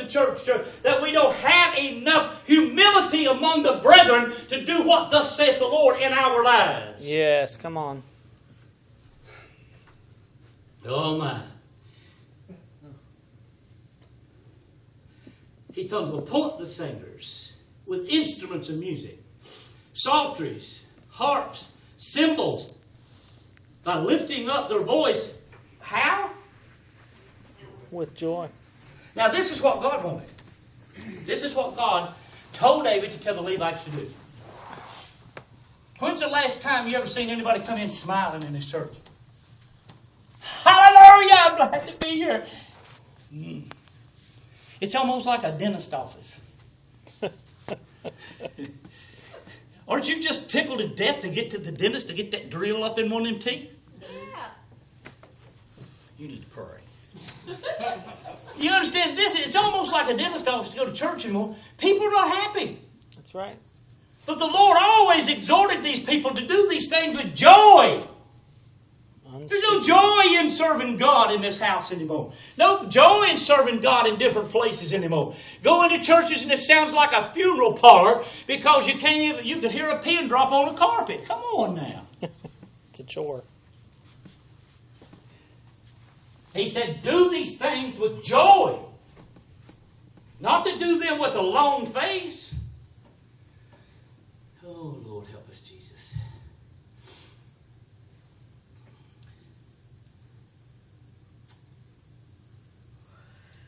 the church, that we don't have enough humility among the brethren to do what thus saith the Lord in our lives. Yes, come on. Oh my. He told them to appoint the singers with instruments of music, psalteries, harps, cymbals, by lifting up their voice. How? With joy. Now this is what God wanted. This is what God told David to tell the Levites to do. When's the last time you ever seen anybody come in smiling in this church? Hallelujah! I'm glad to be here. It's almost like a dentist office. Aren't you just tickled to death to get to the dentist to get that drill up in one of them teeth? Yeah. You need to pray. You understand this? It's almost like a dentist office to go to church anymore. People are not happy. That's right. But the Lord always exhorted these people to do these things with joy. There's no joy in serving God in this house anymore. No joy in serving God in different places anymore. Go into churches and it sounds like a funeral parlor because you can't even, you could hear a pin drop on the carpet. Come on now. It's a chore. He said, do these things with joy. Not to do them with a long face. Oh, Lord, help us, Jesus.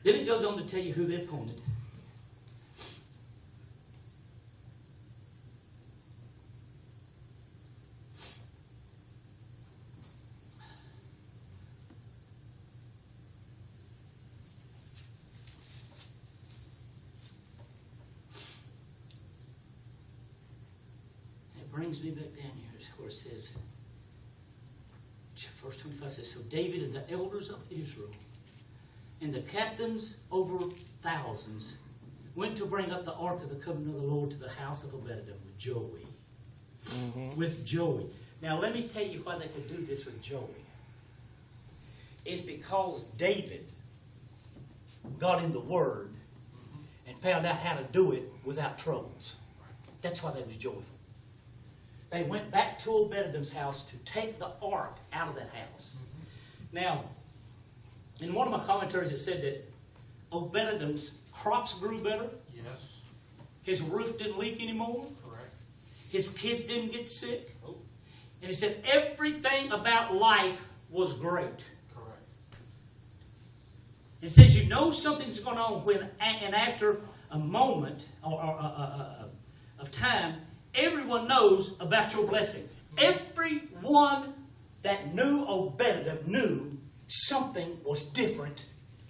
Then it goes on to tell you who they appointed. It brings me back down here where it says, verse 25 says, so David and the elders of Israel and the captains over thousands went to bring up the ark of the covenant of the Lord to the house of Obed-Edom with joy. Mm-hmm. With joy. Now let me tell you why they could do this with joy. It's because David got in the Word and found out how to do it without troubles. That's why they was joyful. They went back to Obed-Edom's house to take the ark out of that house. Mm-hmm. Now, in one of my commentaries it said that Obed-Edom's crops grew better. Yes. His roof didn't leak anymore. Correct. His kids didn't get sick. Oh. And he said everything about life was great. Correct. It says you know something's going on when, and after a moment of time, everyone knows about your blessing. Everyone that knew Obed-Edom knew something was different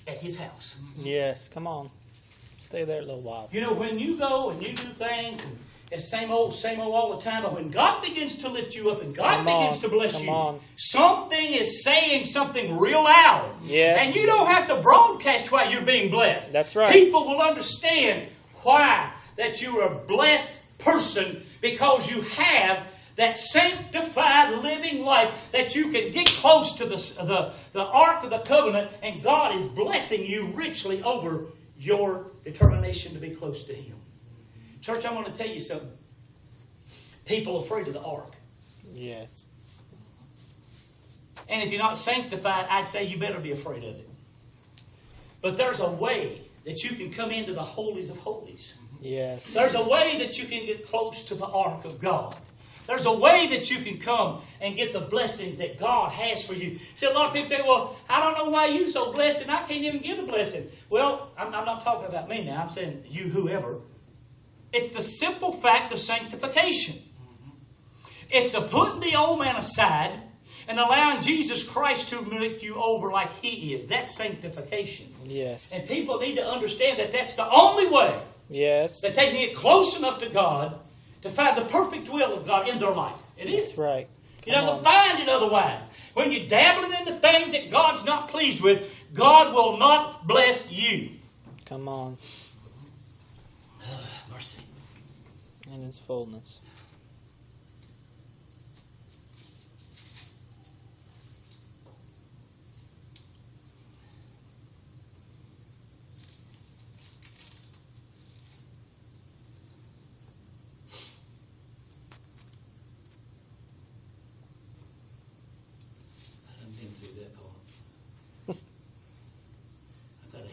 at his house. Yes, come on. Stay there a little while. You know, when you go and you do things and it's same old all the time, but when God begins to lift you up and God begins to bless you, something is saying something real loud. Yes. And you don't have to broadcast why you're being blessed. That's right. People will understand why that you are a blessed person because you have that sanctified living life that you can get close to the Ark of the Covenant and God is blessing you richly over your determination to be close to Him. Church, I'm going to tell you something. People are afraid of the Ark. Yes. And if you're not sanctified, I'd say you better be afraid of it. But there's a way that you can come into the holies of holies. Yes. There's a way that you can get close to the Ark of God. There's a way that you can come and get the blessings that God has for you. See, a lot of people say, well, I don't know why you're so blessed and I can't even give a blessing. Well, I'm not talking about me now. I'm saying you, whoever. It's the simple fact of sanctification. It's the putting the old man aside and allowing Jesus Christ to make you over like He is. That's sanctification. Yes. And people need to understand that that's the only way. Yes. That they can get close enough to God to find the perfect will of God in their life. It is. That's right. You're not going to find it otherwise. When you're dabbling into things that God's not pleased with, God will not bless you. Come on. Mercy. In His fullness.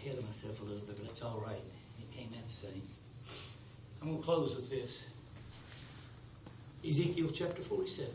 ahead of myself a little bit, but that's all right. It came out the same. I'm going to close with this. Ezekiel chapter 47.